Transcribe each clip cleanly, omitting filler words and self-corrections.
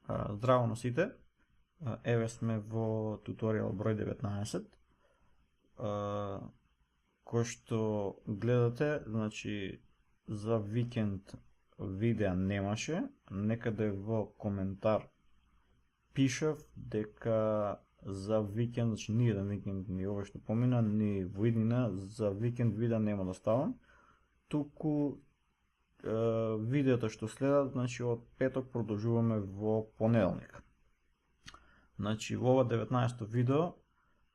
Здраво на сите, еве сме во туторијал број 19, кој што гледате, значи за викенд видеа немаше, некаде во коментар пишав дека за викенд, значи ни еден викенд, ни овој што помина, ни во иднина, за викенд видеа нема да ставам, туку видеото што следат, значи од петок продолжуваме во понеделник. Значи во ова 19-то видео,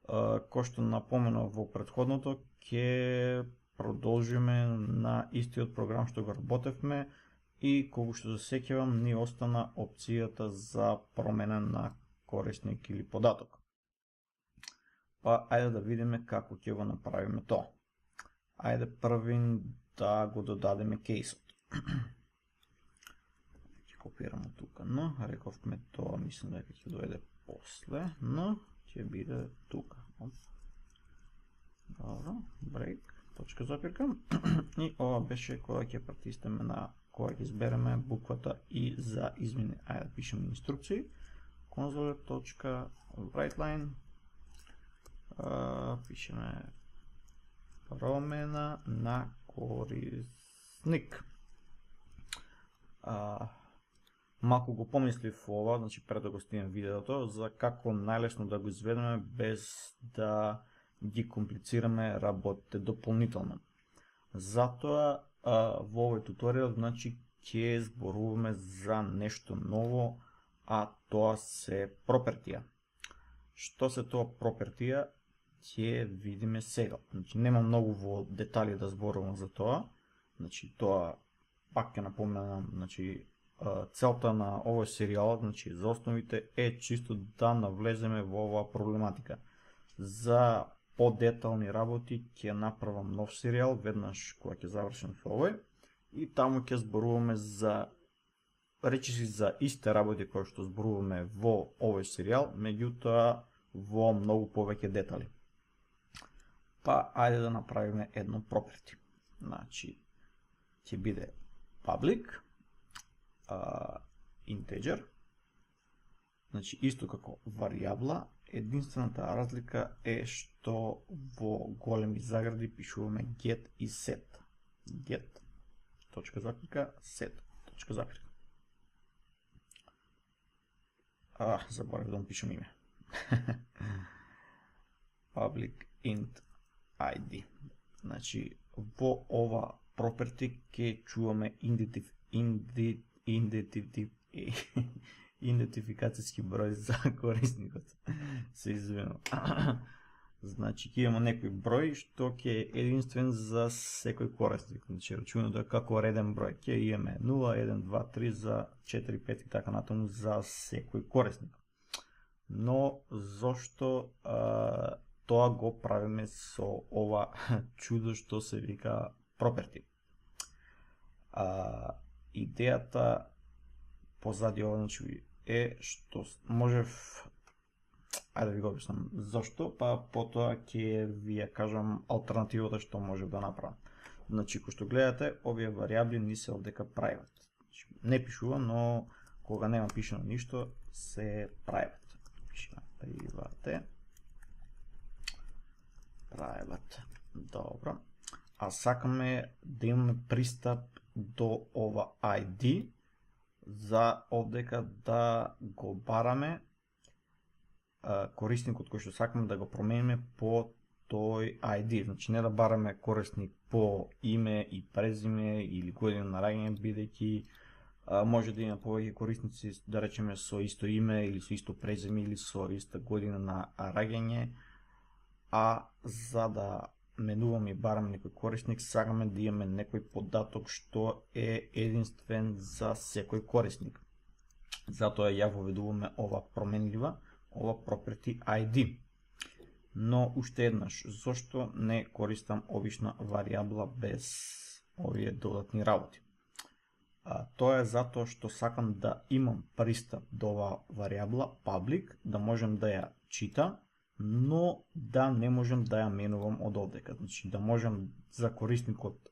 кој што напоменав во претходното, ќе продолжиме на истиот програм што го работевме и колку што се сеќавам ни остана опцијата за промена на корисник или податок. Па ајде да видиме како ќе го направиме тоа. Ајде првин да го додадеме кейсот. Ќе копирамо тука, но рековме тоа, мислам дека ќе дојде после, но ќе биде тука. Добро, брейк, точка запирка. И ова беше кога ќе претиснеме на кога ќе избереме буквата И за измени. Ајде да пишеме инструкции. Console.writeline. Пишеме промена на корисник. Малку го помислив ова, значи пред да го снимам видеото, за како најлесно да го изведеме без да ги комплицираме работите дополнително. Затоа во овој туторијал, значи ќе зборуваме за нешто ново, а тоа се пропертија. Што се тоа пропертија ќе видиме сега. Значи нема многу во детали да зборувам за тоа. Значи тоа пак ќе напоменам, значи целта на овој серијал, значи за основите е чисто да навлеземе во оваа проблематика. За подетални работи ќе направам нов серијал веднаш кога ќе завршам со овој и таму ќе зборуваме за речиси за истите работи кои што зборуваме во овој серијал, меѓутоа во многу повеќе детали. Па ајде да направиме едно property. Значи ќе биде public integer, значи исто како варијабла, единствената разлика е што во големи загради пишуваме get и set. Get, точка запирка, set, точка запирка. Заборав да пишам име. Public int id. Значи во ова property ќе чуваме идентификацијски број за корисникот. Се извинувам. Значи ќе имаме некој број што ќе е единствен за секој корисник. Значи рачунато е како реден број. Ќе имаме 0, 1, 2, 3 за 4, 5 и така натаму за секој корисник. Но зошто тоа го правиме со ова чудо што се вика property? Идејата позади ова, значи, е што можев, ајде да ви го објаснам зошто, па потоа ќе ви ја кажам алтернативата што можев да направам. Значи, кој што гледате, овие варијабли ни се овдека private. Значи, не пишува, но кога нема пишано ништо, се private. Пишеме private. Добро. А сакаме да имаме пристап до ова ID за овдека да го бараме корисникот кој што сакаме да го промениме по тој ID. Значи не да бараме корисник по име и презиме или година на раѓање, бидејќи може да има повеќе корисници, да речеме со исто име или со исто презиме или со иста година на раѓање, а за да менуваме и бараме некој корисник, сакаме да имаме некој податок што е единствен за секој корисник. Затоа ја воведуваме ова променлива, ова property ID. Но уште еднаш, зошто не користам обична варијабла без овие додатни работи? Тоа е затоа што сакам да имам пристап до оваа варијабла public, да можем да ја чита, но да не можем да ја менувам од овдека. Значи да можем за корисникот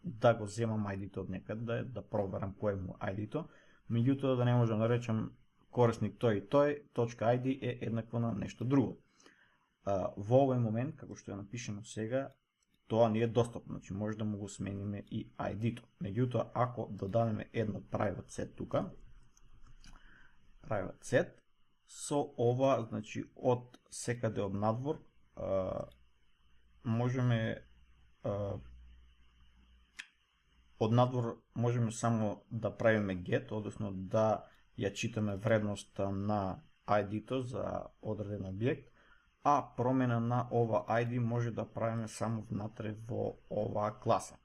да го земам ID-то од некаде, да проверам кој му ID-то, меѓутоа да не можам да речем корисник тој и тој, .id е еднакво на нешто друго. Во овој момент, како што ја напишеме сега, тоа не е достапно, значи може да му го смениме и ID-то. Меѓутоа, ако додадеме едно private set тука, private set, со ова, значи од секаде од надвор, можеме само да правиме get, односно да ја читаме вредноста на ID-то за одреден објект, а промена на ова ID може да правиме само внатре во оваа класа.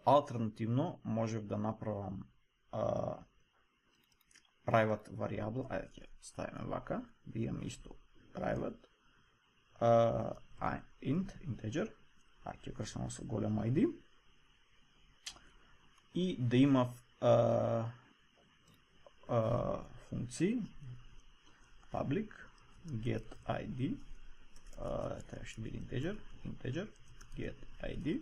Алтернативно, можев да направам private variable, ајде ќе ставиме вака, да имаме исто private int, integer, ќе кршаме со голем ID, и да има функции public get ID, тоа ще биде integer get ID,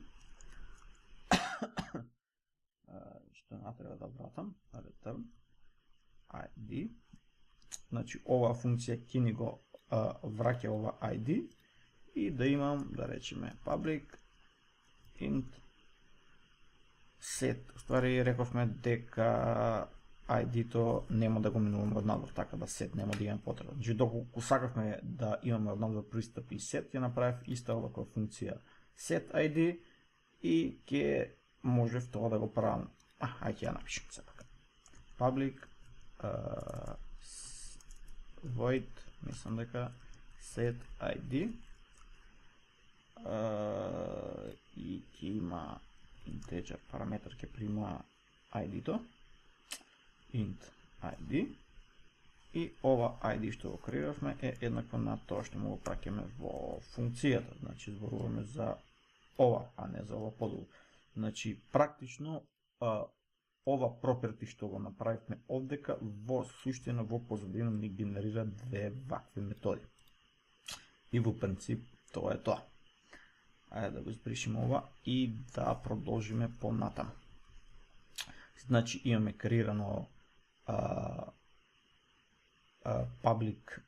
што натреба да вратам return ID, значи оваа функција ќе ни го враќа ова ID и да имам, да речеме, public int set. Ствари рековме дека ID-то нема да го минуваме од надвор, така да set нема да имаме потреба. Значи доколку сакавме да имаме од надвор пристап и set, ќе направив иста оваква функција set ID и ќе можев тоа да го правам. Ајде ќе ја напишем сепак. Public void, мислам дека set ID и ќе има integer параметар, ќе прима ID-то, int ID, и ова ID што го креиравме е еднакво на тоа што му го праќаме во функцијата. Значи зборуваме за ова, а не за ова подолу. Значи практично ова property што го направивме овдека во суштина во позадина ни генерира две вакви методи. И во принцип тоа е тоа. Ајде да го избришиме ова и да продолжиме понатаму. Значи имаме креирано public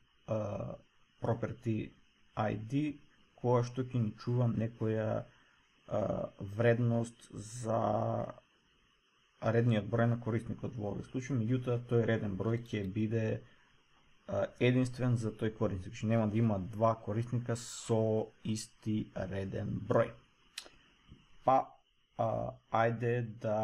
property ID која што ќе ни чува некоја вредност за редниот број на корисникот во овој случај, меѓутоа тој реден број ќе биде единствен за тој корисник, значи нема да има два корисника со исти реден број. Па ајде да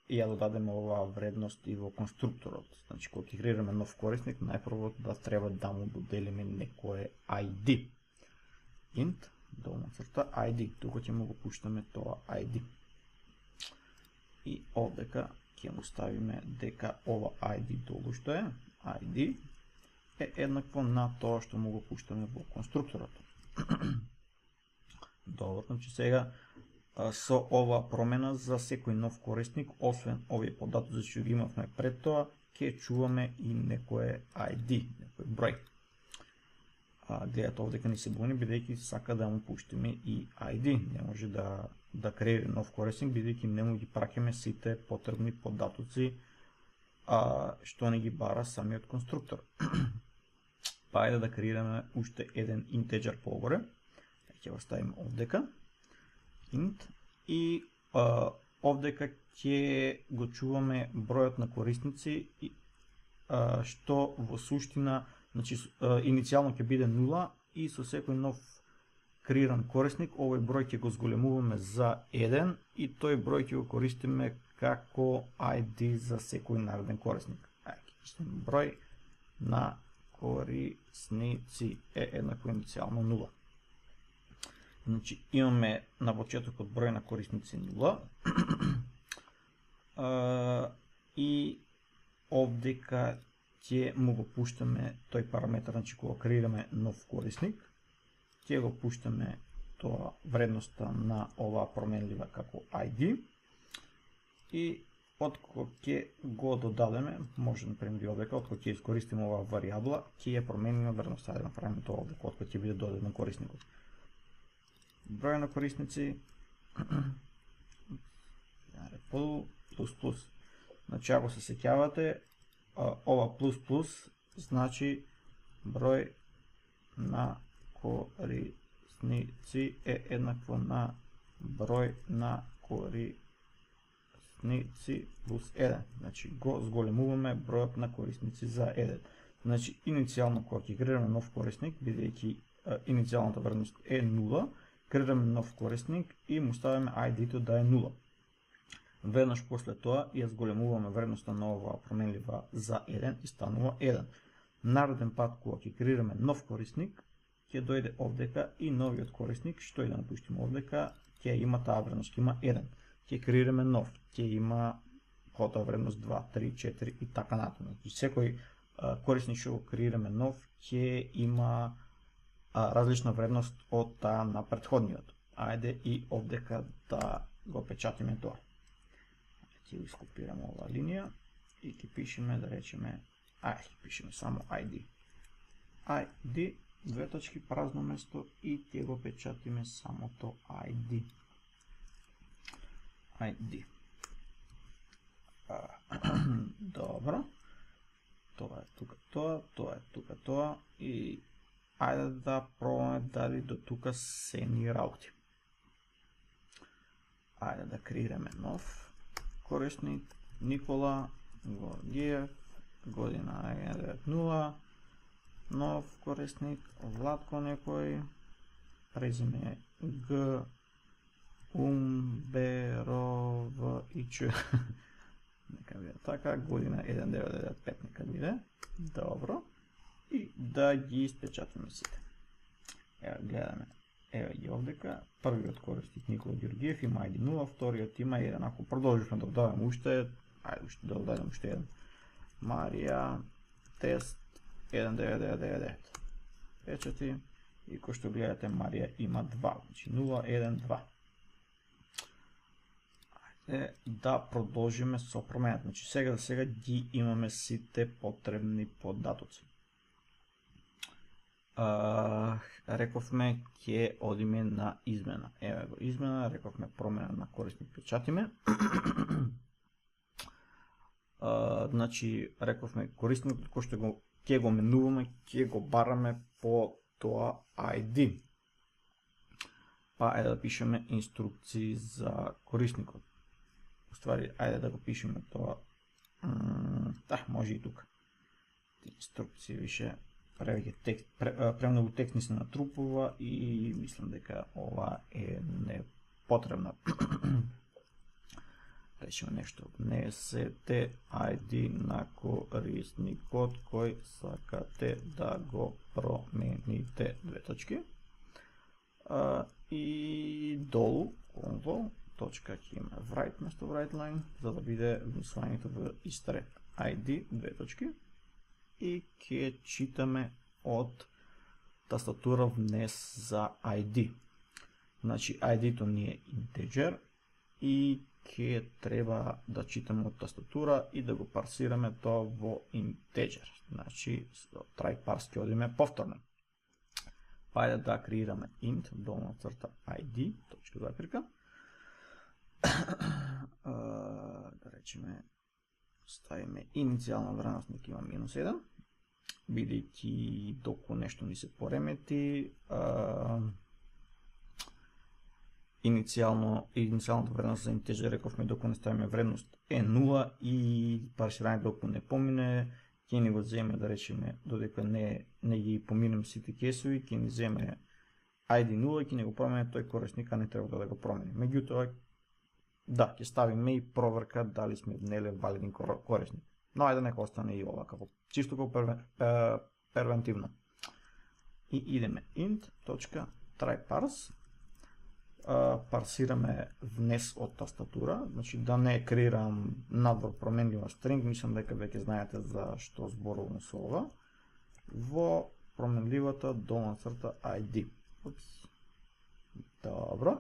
ја додадеме оваа вредност и во конструкторот. Значи кога ќе креираме нов корисник, најпрво да треба да му доделиме некое ID. Int долна црта ID, тука ќе му го пуштаме тоа ID. И овдека ќе му ставиме дека ова ID долу што е, ID е еднакво на тоа што му го пуштаме во конструкторот. Добро, значи сега со ова промена за секој нов корисник, освен овие податоци што ги имавме пред тоа, ќе чуваме и некое ID, некој број. Гледате овдека ни се буни, бидејќи сака да му пуштиме и ID. Не може да креира нов корисник, бидејќи не му ги праќаме сите потребни податоци што не ги бара самиот конструктор. Па ајде да креираме уште еден интеджер погоре. Ќе го ставиме овдека. Int и овдека ќе го чуваме бројот на корисници што во суштина, значи иницијално ќе биде 0 и со секој нов креиран корисник овој број ќе го зголемуваме за 1 и тој број ќе го користиме како ID за секој нареден корисник. Број на корисници е еднакво иницијално 0. Значи имаме на почетокот број на корисници 0 и овдека ќе му го пуштаме тој параметар, значи кога креираме нов корисник, ќе го пуштаме тоа вредноста на оваа променлива како ID и откога ќе го додадеме, може да например овдека, откога ќе искористиме оваа варијабла, ќе ја промениме вредноста, да направиме тоа овдека, откога ќе биде додаден корисникот. Број на корисници плюс плюс. Значи ако се сеќавате, ова плюс значи број на корисници е еднакво на број на корисници плюс 1. Значи го зголемуваме бројот на корисници за 1. Значи иницијално кога ќе креираме нов корисник, бидејќи иницијалната вредност е 0, креираме нов корисник и му ставаме ID-то да е 0. Веднаш после тоа ја зголемуваме вредноста на оваа променлива за 1 и станува 1. Нареден пат кога ќе креираме нов корисник, ќе дојде овдека и новиот корисник, што и да напуштиме овдека, ќе има таа вредност, ќе има 1. Ќе креираме нов, ќе има готова вредност 2, 3, 4 и така натаму. Секој корисник што го креираме нов ќе има различна вредност од таа на претходниот. Ајде и овдека да го печатиме тоа. Ќе го скопираме оваа линија и ќе пишеме, да речеме, ќе пишеме само ID. ID, две точки, празно место и ќе го печатиме самото ID. ID. Добро. Тоа е тука тоа, тоа е тука тоа и ајде да пробаме дали до тука се ни работи. Ајде да креираме нов корисник, Никола Горгиев, година 1990, нов корисник, Владко некој, презиме Г, Умберович, нека биде така, година 1995 нека биде, добро, и да ги испечатиме сите. Ево гледаме, ево ги овдека, првиот корисник Никола Ѓорѓиев има ID 0, вториот има 1, ако продолживме да додадеме уште, ајде уште да додадеме уште 1. Марија, тест 19999. Печати и кој што гледате Марија има 2, значи 0, 1, 2. Ајде да продолжиме со промената, значи сега за сега ги имаме сите потребни податоци. Рековме ќе одиме на измена. Еве го измена, рековме промена на корисник печатиме. Значи рековме корисникот кој што ќе го менуваме, ќе го бараме по тоа ID. Па е да пишеме инструкции за корисникот. Уствари, ајде да го пишеме тоа. Може и тука. Инструкции више премногу текст ни се натрупува и мислам дека ова е непотребно. Речеме нешто. Внесете ID на корисникот кој сакате да го промените, две точки. И долу, контрол, точка ќе има write место write line, за да биде внесувањето во ист ред. ID, две точки. И ќе читаме од тастатура внес за ID. Значи ID-то ни е integer и ќе треба да читаме од тастатура и да го парсираме тоа во integer. Значи try parse ќе одиме повторно. Па ајде да креираме int долна црта ID, точка запирка. Да речеме ставиме иницијална вредност нека има -1, бидејќи доку нешто ни се поремети, иницијалната вредност за integer рековме доку не ставиме вредност е 0 и парсирање доку не помине, ќе ни го земе, да речеме, додека не ги поминем сите кесови, ќе ни земе ID 0 и ќе не го промене тој корисник, а не треба да го промени. Меѓутоа, да, ќе ставиме и проверка дали сме внеле валиден корисник. Но ајде нека остане и ова, како чисто како превентивно. И идеме int.tryparse. Парсираме внес од тастатура, значи да не креирам надвор променлива string, мислам дека веќе знаете за што зборувам со ова, во променливата долна црта ID. Добро.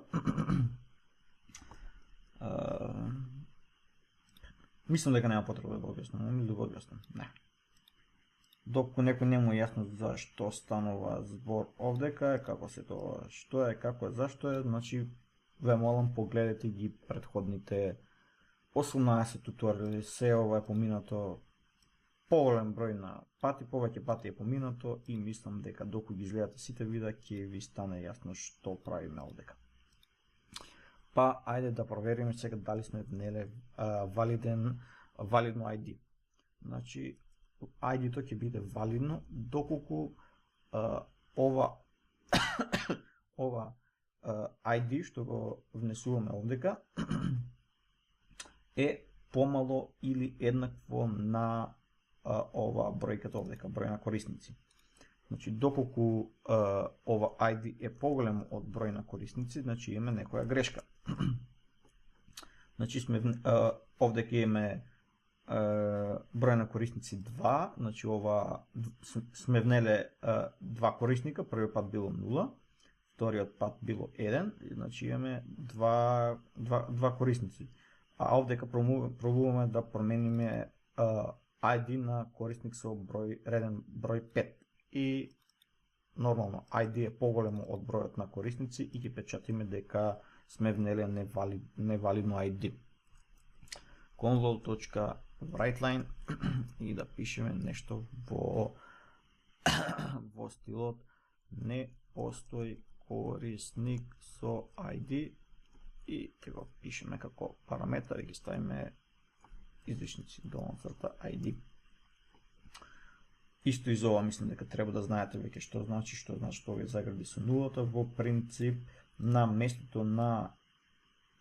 Мислам дека нема потреба да го објаснам, или да го објаснам. Не. Докато некој не му е јасно за што станува збор овдека, како се тоа, што е, како е, зашто е, значи ве молам погледате ги претходните 18 туториали, се ова е поминато поголем број на пати, повеќе пати е поминато и мислам дека доколку ги изгледате сите видеа ќе ви стане јасно што правиме овдека. Па ајде да провериме сега дали сме внеле валидно ID. Значи ID-то ќе биде валидно доколку ова ID што го внесуваме овдека е помало или еднакво на ова бројката овдека, број на корисници. Значи доколку ова ID е поголемо од број на корисници, значи имаме некоја грешка. Значи овдека имаме број на корисници 2, значи ова сме внеле 2 корисника, првиот пат било 0, вториот пат било 1, значи имаме 2 корисници. А овдека пробуваме да промениме ID на корисник со реден број 5. И нормално ID е поголемо од бројот на корисници и ги печатиме дека сме внеле невалидно ID. Convol.writeLine и да пишеме нешто во стилот не постои корисник со ID и ќе го пишеме како параметар и ги ставиме излишници долна црта ID. Исто и за ова мислам дека треба да знаете веќе што значи овие загради со нулата. Во принцип на местото на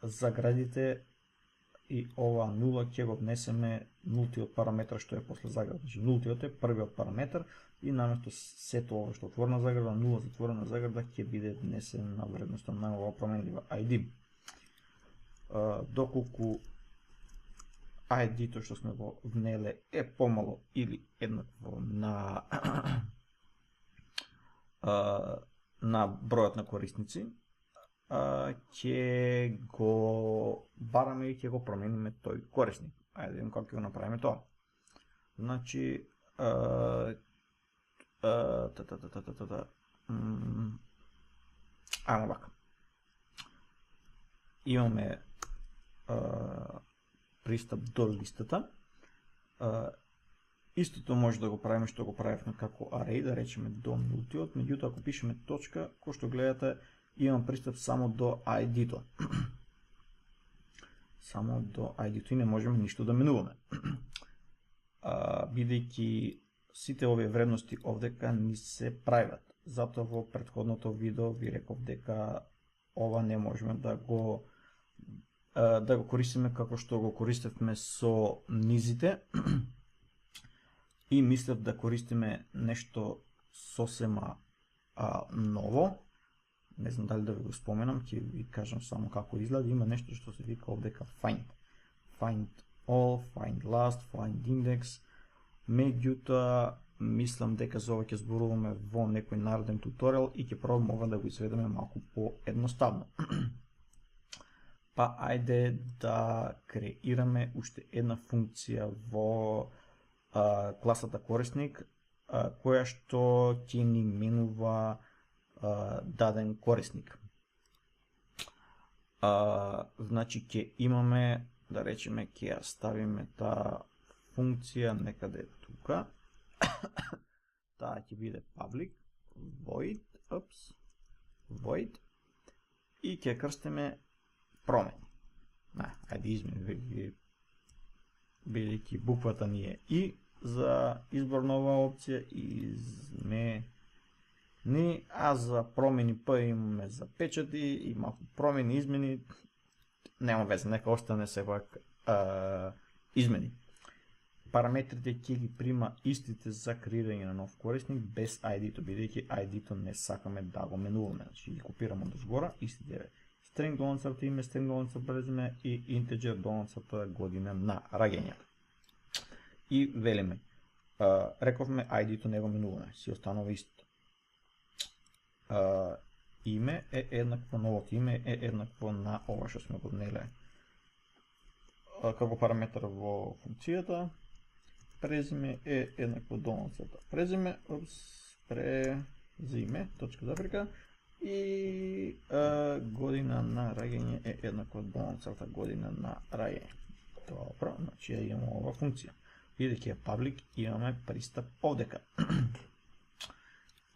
заградите и ова нула ќе го внесеме нултиот параметар што е после заграда. Значи нултиот е првиот параметар и наместо сето ова што отворена заграда, нула затворена заграда ќе биде внесена вредноста на ова променлива ID. Доколку ID-то што сме го внеле е помало или еднакво на бројот на корисници, ќе го бараме и ќе го промениме тој корисник. Ајде да видиме како ќе го направиме тоа. Значи ајмо вака. Имаме пристап до листата. Истото може да го правиме што го правевме како array, да речеме до нултиот, меѓутоа ако пишеме точка, кој што гледате, имам пристап само до ID-то. Само до ID-то и не можеме ништо да менуваме. Бидејќи сите овие вредности овдека ни се private. Затоа во претходното видео ви реков дека ова не можеме да го користиме како што го користевме со низите и мислев да користиме нешто сосема ново. Не знам дали да ви го споменам, ќе ви кажам само како изгледа. Има нешто што се вика овдека find. Find all, find last, find index. Меѓутоа, мислам дека за ова ќе зборуваме во некој нареден туторијал и ќе пробаме ова да го изведеме малку поедноставно. Па ајде да креираме уште една функција во класата корисник, која што ќе ни менува даден корисник. Значи ќе имаме, да речеме, ќе ја ставиме таа функција некаде тука. Таа ќе биде public void и ќе крстиме промени. Ајде измени, бидејќи буквата ни е и за избор на оваа опција измени, а за промени П имаме за печати и малку промени, измени, нема веза, нека остане сепак измени. Параметрите ќе ги прима истите за креирање на нов корисник без ID-то, бидејќи ID-то не сакаме да го менуваме. Значи ги копираме од згора истите string долна црта име, string долна црта презиме и integer долна црта година на раѓање. И велиме, рековме ID-то не го менуваме, си останува исто. Име е еднакво, новото име е еднакво на ова што сме го внеле како параметар во функцијата. Презиме е еднакво долна црта презиме, презиме, точка запрека, и година на раѓање е еднакво долна црта година на раѓање. Добро, значи ја имаме ова функција. бидејќи е паблик, имаме пристап овдека.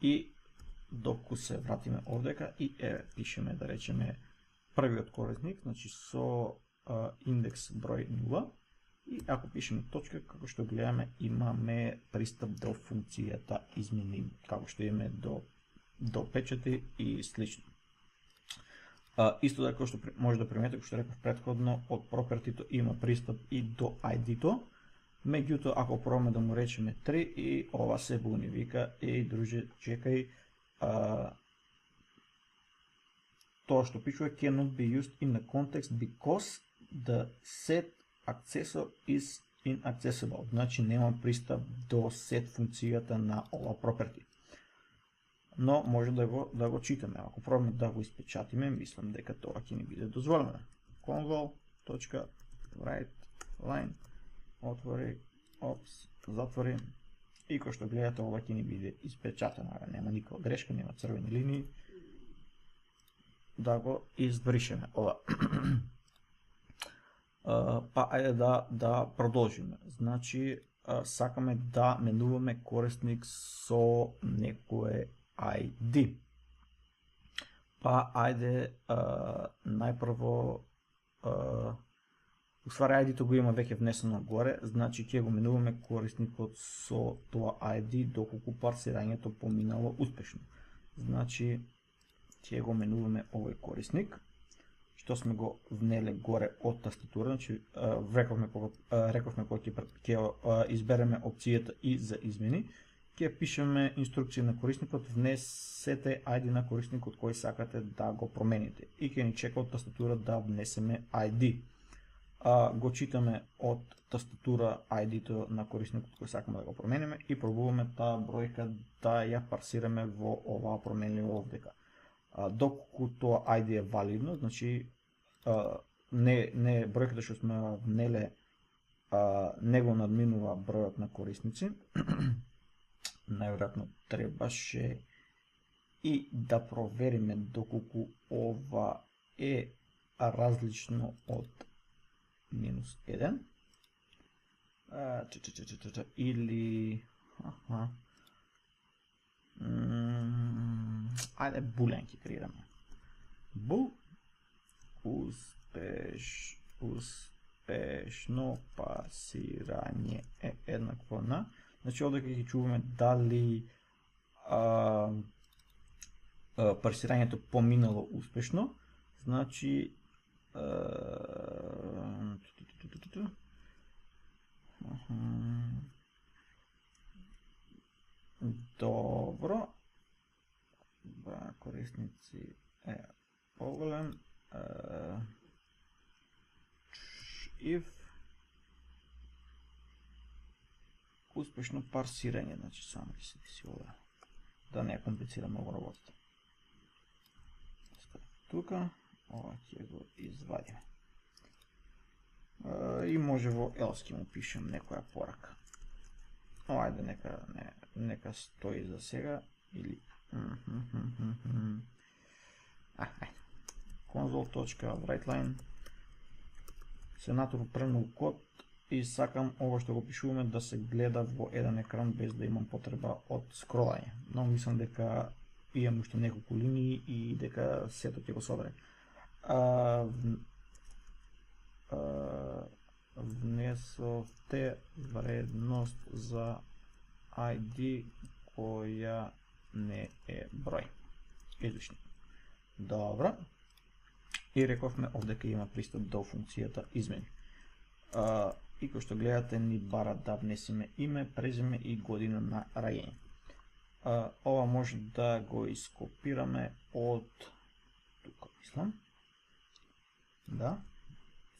И доколку се вратиме овдека и пишеме, да речеме, првиот корисник, значи со индекс број 0, и ако пишеме точка, како што гледаме, имаме пристап до функцијата измени, како што имаме до печати и слично. Исто така што може да приметите, како што реков претходно, од property-то има пристап и до ID-то, меѓутоа ако пробаме да му речеме 3 и ова се буни, вика, друже, чекај, тоа што пишува cannot be used in the context because the set accessor is inaccessible, значи нема пристап до set функцијата на ова property. Но може да го читаме. Ако пробаме да го испечатиме, мислам дека тоа ќе ни биде дозволено. convol.writeLine, отвори, опс, затвори, и кој што гледате, ова ќе ни биде испечатено. Нема никаква грешка, нема црвени линии. Да го избришеме ова. Па ајде да продолжиме. Значи, сакаме да менуваме корисник со некое ID. Па ајде најпрво, уствари ID-то го има веќе внесено горе, значи ќе го менуваме корисникот со тоа ID доколку парсирањето поминало успешно. Значи ќе го менуваме овој корисник, што сме го внеле горе од тастатура, значи рековме кога ќе избереме опцијата и за измени, ќе пишеме инструкција на корисникот, внесете ID на корисникот кој сакате да го промените и ќе ни чека од тастатура да внесеме ID. Го читаме од тастатура ID-то на корисникот кој сакаме да го промениме и пробуваме таа бројка да ја парсираме во оваа променливо овдека. Доколку тоа ID е валидно, значи не бројката што сме внеле не го надминува бројот на корисници, најверојатно требаше и да провериме доколку ова е различно од -1 или ајде булен ќе креираме. Бул успешно парсирање е еднакво на, значи овде ќе чуваме дали парсирањето поминало успешно, значи добро, корисници е поголем, if успешно парсирање, значи само ќе се деси ова, да не комплицираме много работата. Тука, ова ќе го извадиме. И може во else ќе му пишем некоја порака. Ајде, нека стои за сега, или console.writeLine се натру пренул код и сакам ова што го пишуваме да се гледа во еден екран без да имам потреба од скролање. Но мислам дека имам уште неколку линии и дека сето ќе го собере. Внесовте вредност за ID која не е број. Излишно. Добро. И рековме овдека има пристап до функцијата измени. И кој што гледате ни бара да внесеме име, презиме и година на раѓање. Ова може да го ископираме од тука, мислам. Да.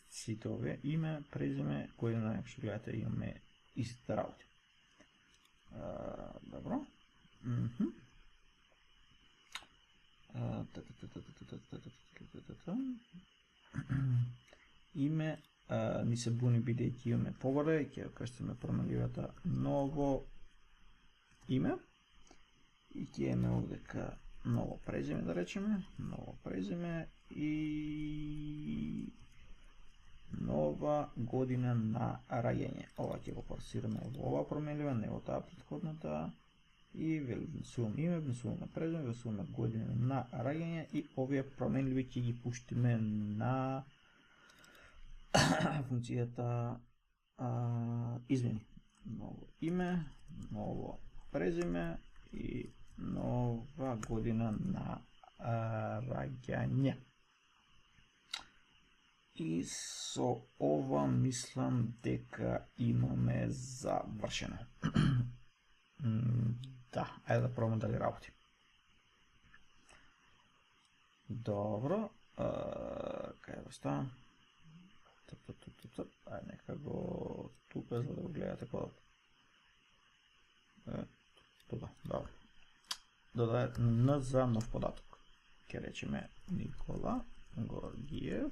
Сите овие име, презиме, година, што гледате, имаме истите работи. Добро. Име ни се буни бидејќи имаме погоре, ќе крстиме променливата ново име и ќе имаме овдека ново презиме, да речеме, ново презиме и нова година на раѓање. Ова ќе го форсираме во ова променлива, не во таа претходната. И внесуваме име, внесуваме презиме, внесуваме година на раѓање и овие променливи ќе ги пуштиме на функцијата измени. Ново име, ново презиме и нова година на раѓање. И со ова мислам дека имаме завршено. Да, ајде да пробаме дали работи. Добро, кај го ставам? Ајде нека го тупе за да го гледате кодот. Тука, добро. Додаде Н за нов податок. Ке речеме Никола Горгиев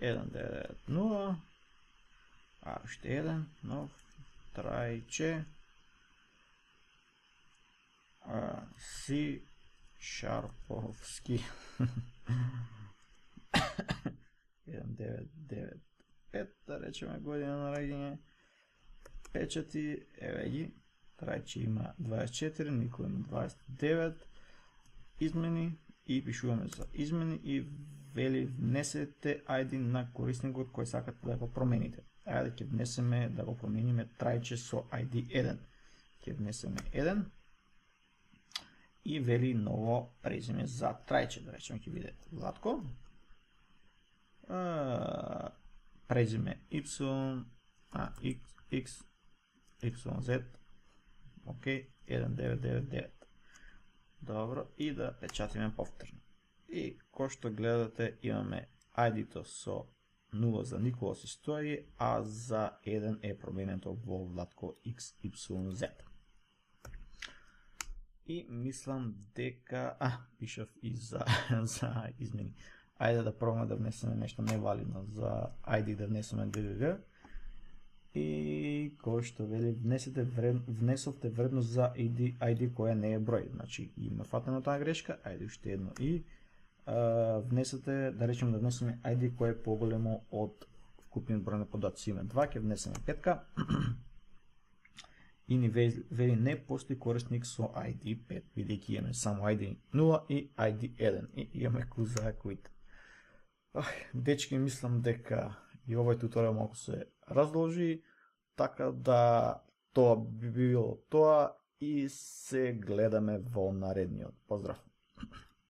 1990, а уште еден нов трајче Си Шарповски 1995, да речеме година на раѓање. Печати, еве ги, трајче има 24, Никола има 29, измени и пишуваме за измени и вели внесете ID на корисникот кој сакате да го промените. Ајде ќе внесеме да го промениме трајче со ID 1. Ќе внесеме 1 и вели ново презиме за трајче, да речеме ќе биде Владко. Презиме Y, X, YZ, окей, 1999. Добро, и да печатиме повторно. И кој што гледате имаме ID-то со 0 за Никола си стои, а за 1 е променето во Владко XYZ. И мислам дека... пишав и за измени. Ајде да пробаме да внесеме нешто невалидно за ID, да внесеме GGG. И кој што вели внесовте вредност за ID која не е број. Значи има фатено таа грешка, ајде уште едно и внесете, да речеме да внесеме ID кој е поголемо од вкупниот број на податци. Име 2, ќе внесеме 5. И ни вели не постои корисник со ID 5, бидејќи имаме само ID 0 и ID 1 и имаме куза коите. Дечки, мислам дека и овој туторијал малку се раздолжи, така да тоа би било тоа и се гледаме во наредниот. Поздрав!